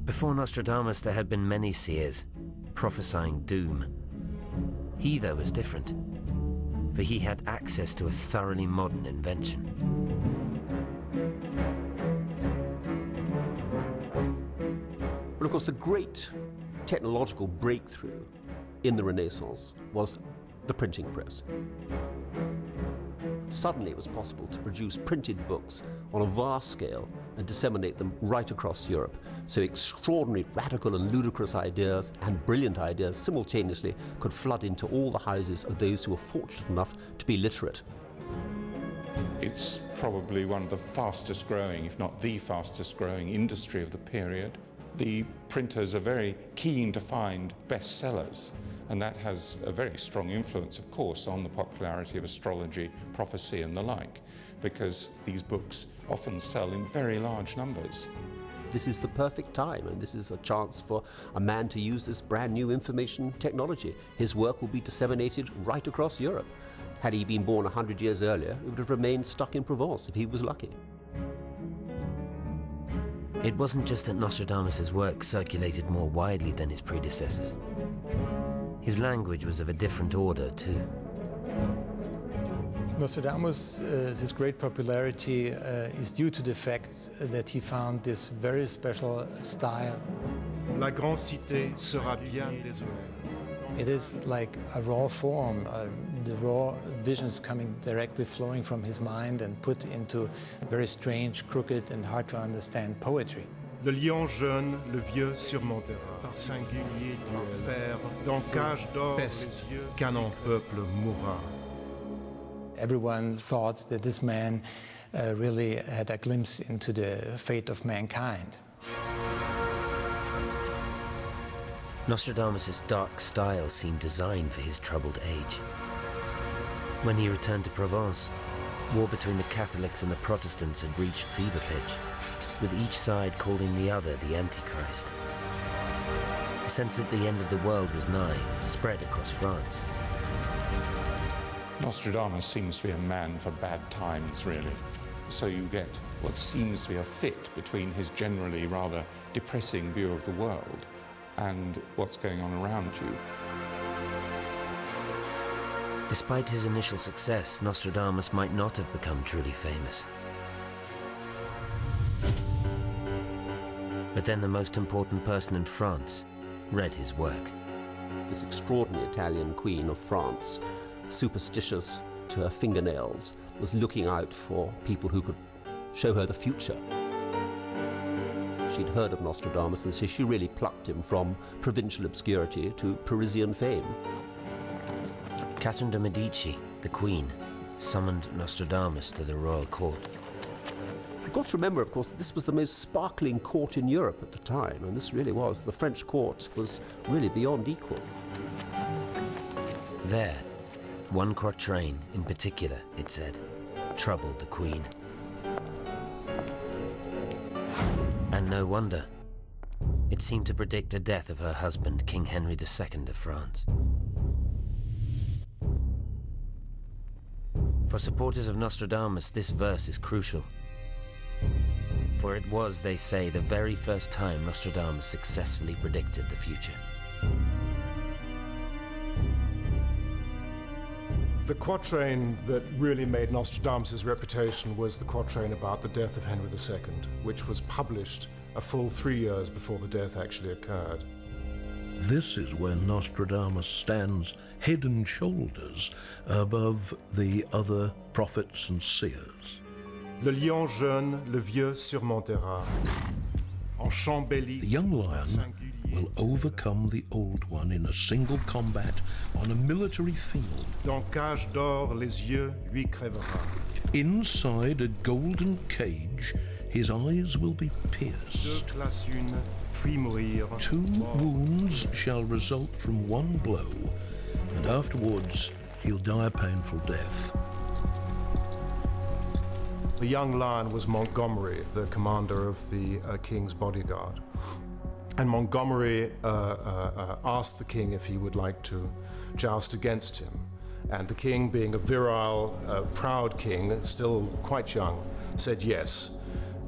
Before Nostradamus, there had been many seers, prophesying doom. He, though, was different, for he had access to a thoroughly modern invention. Well, of course, the great technological breakthrough in the Renaissance was the printing press. Suddenly it was possible to produce printed books on a vast scale and disseminate them right across Europe. So extraordinary, radical and ludicrous ideas and brilliant ideas simultaneously could flood into all the houses of those who were fortunate enough to be literate. It's probably one of the fastest growing, if not the fastest growing industry of the period. The printers are very keen to find bestsellers, and that has a very strong influence, of course, on the popularity of astrology, prophecy and the like, because these books often sell in very large numbers. This is the perfect time, and this is a chance for a man to use this brand new information technology. His work will be disseminated right across Europe. Had he been born 100 years earlier, it would have remained stuck in Provence if he was lucky. It wasn't just that Nostradamus' work circulated more widely than his predecessors. His language was of a different order, too. Nostradamus, his great popularity is due to the fact that he found this very special style. La grande cité sera bien désolée. It is like a raw form, the raw visions coming directly flowing from his mind and put into very strange, crooked and hard to understand poetry. Le lion jeune, le vieux surmontera. Par singulier duel, dans cage d'or, peste, qu'un peuple mourra. Everyone thought that this man really had a glimpse into the fate of mankind. Nostradamus' dark style seemed designed for his troubled age. When he returned to Provence, war between the Catholics and the Protestants had reached fever pitch, with each side calling the other the Antichrist. The sense that the end of the world was nigh spread across France. Nostradamus seems to be a man for bad times, really. So you get what seems to be a fit between his generally rather depressing view of the world and what's going on around you. Despite his initial success, Nostradamus might not have become truly famous. But then the most important person in France read his work. This extraordinary Italian queen of France, superstitious to her fingernails, was looking out for people who could show her the future. She'd heard of Nostradamus, and so she really plucked him from provincial obscurity to Parisian fame. Catherine de' Medici, the Queen, summoned Nostradamus to the royal court. You've got to remember, of course, that this was the most sparkling court in Europe at the time, and this really was. The French court was really beyond equal. There, one quatrain in particular, it said, troubled the Queen. And no wonder. It seemed to predict the death of her husband, King Henry II of France. For supporters of Nostradamus, this verse is crucial. For it was, they say, the very first time Nostradamus successfully predicted the future. The quatrain that really made Nostradamus' reputation was the quatrain about the death of Henry II, which was published a full 3 years before the death actually occurred. This is when Nostradamus stands head and shoulders above the other prophets and seers. Le lion jeune, le vieux surmontera. En chambelli, the young lion will overcome the old one in a single combat on a military field. Dans cage d'or, les yeux lui crèvera. Inside a golden cage, his eyes will be pierced. Deux classes une, puis mourir. 2 wounds shall result from one blow, and afterwards he'll die a painful death. The young lion was Montgomery, the commander of the king's bodyguard. And Montgomery asked the king if he would like to joust against him. And the king, being a virile, proud king, still quite young, said yes.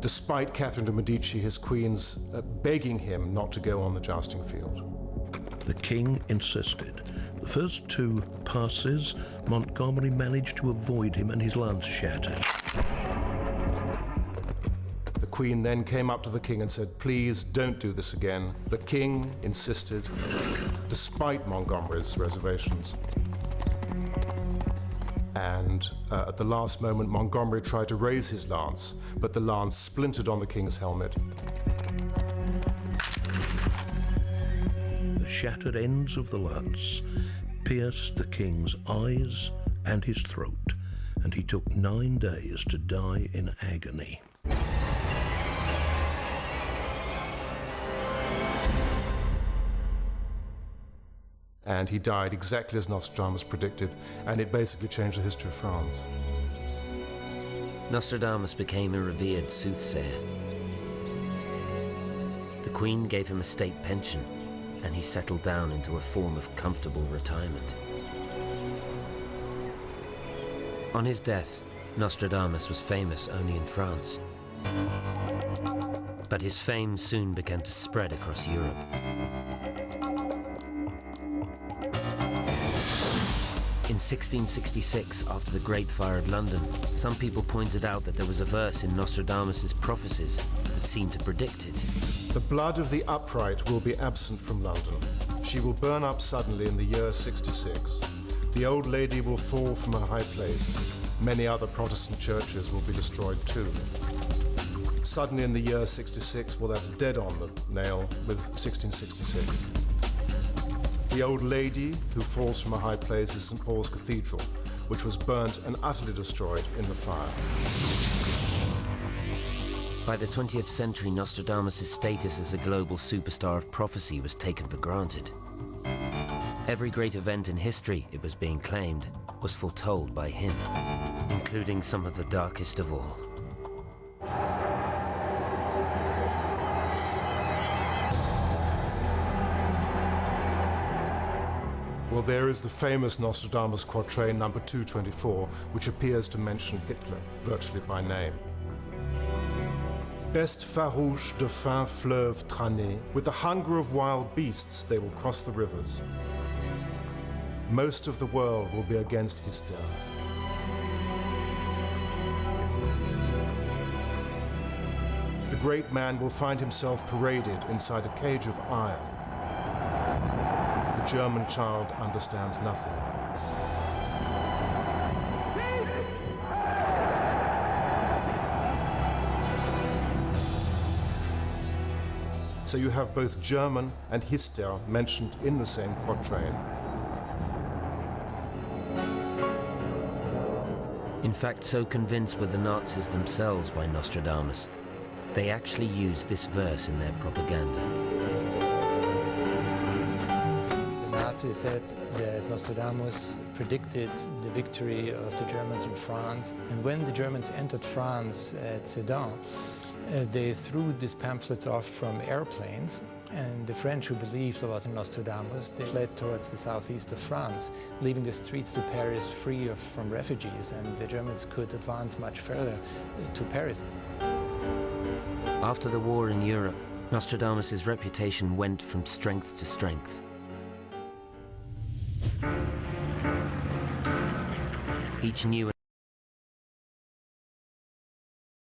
despite Catherine de' Medici, his queens, begging him not to go on the jousting field. The king insisted. The first two passes, Montgomery managed to avoid him and his lance shattered. The Queen then came up to the king and said, "Please don't do this again." The king insisted, despite Montgomery's reservations. And at the last moment, Montgomery tried to raise his lance, but the lance splintered on the king's helmet. The shattered ends of the lance pierced the king's eyes and his throat, and he took 9 days to die in agony. And he died exactly as Nostradamus predicted, and it basically changed the history of France. Nostradamus became a revered soothsayer. The Queen gave him a state pension, and he settled down into a form of comfortable retirement. On his death, Nostradamus was famous only in France. But his fame soon began to spread across Europe. In 1666, after the Great Fire of London, some people pointed out that there was a verse in Nostradamus' prophecies that seemed to predict it. The blood of the upright will be absent from London. She will burn up suddenly in the year 66. The old lady will fall from her high place. Many other Protestant churches will be destroyed too. Suddenly in the year 66, well, that's dead on the nail with 1666. The old lady who falls from a high place is St. Paul's Cathedral, which was burnt and utterly destroyed in the fire. By the 20th century, Nostradamus' status as a global superstar of prophecy was taken for granted. Every great event in history, it was being claimed, was foretold by him, including some of the darkest of all. Well, there is the famous Nostradamus quatrain number 224, which appears to mention Hitler, virtually by name. Best farouche de fin fleuve traîner, with the hunger of wild beasts they will cross the rivers. Most of the world will be against hysteria. The great man will find himself paraded inside a cage of iron. The German child understands nothing. So you have both German and Hister mentioned in the same quatrain. In fact, so convinced were the Nazis themselves by Nostradamus, they actually used this verse in their propaganda. Nazis said that Nostradamus predicted the victory of the Germans in France. And when the Germans entered France at Sedan, they threw these pamphlets off from airplanes. And the French, who believed a lot in Nostradamus, they fled towards the southeast of France, leaving the streets to Paris free from refugees. And the Germans could advance much further to Paris. After the war in Europe, Nostradamus' reputation went from strength to strength. Each new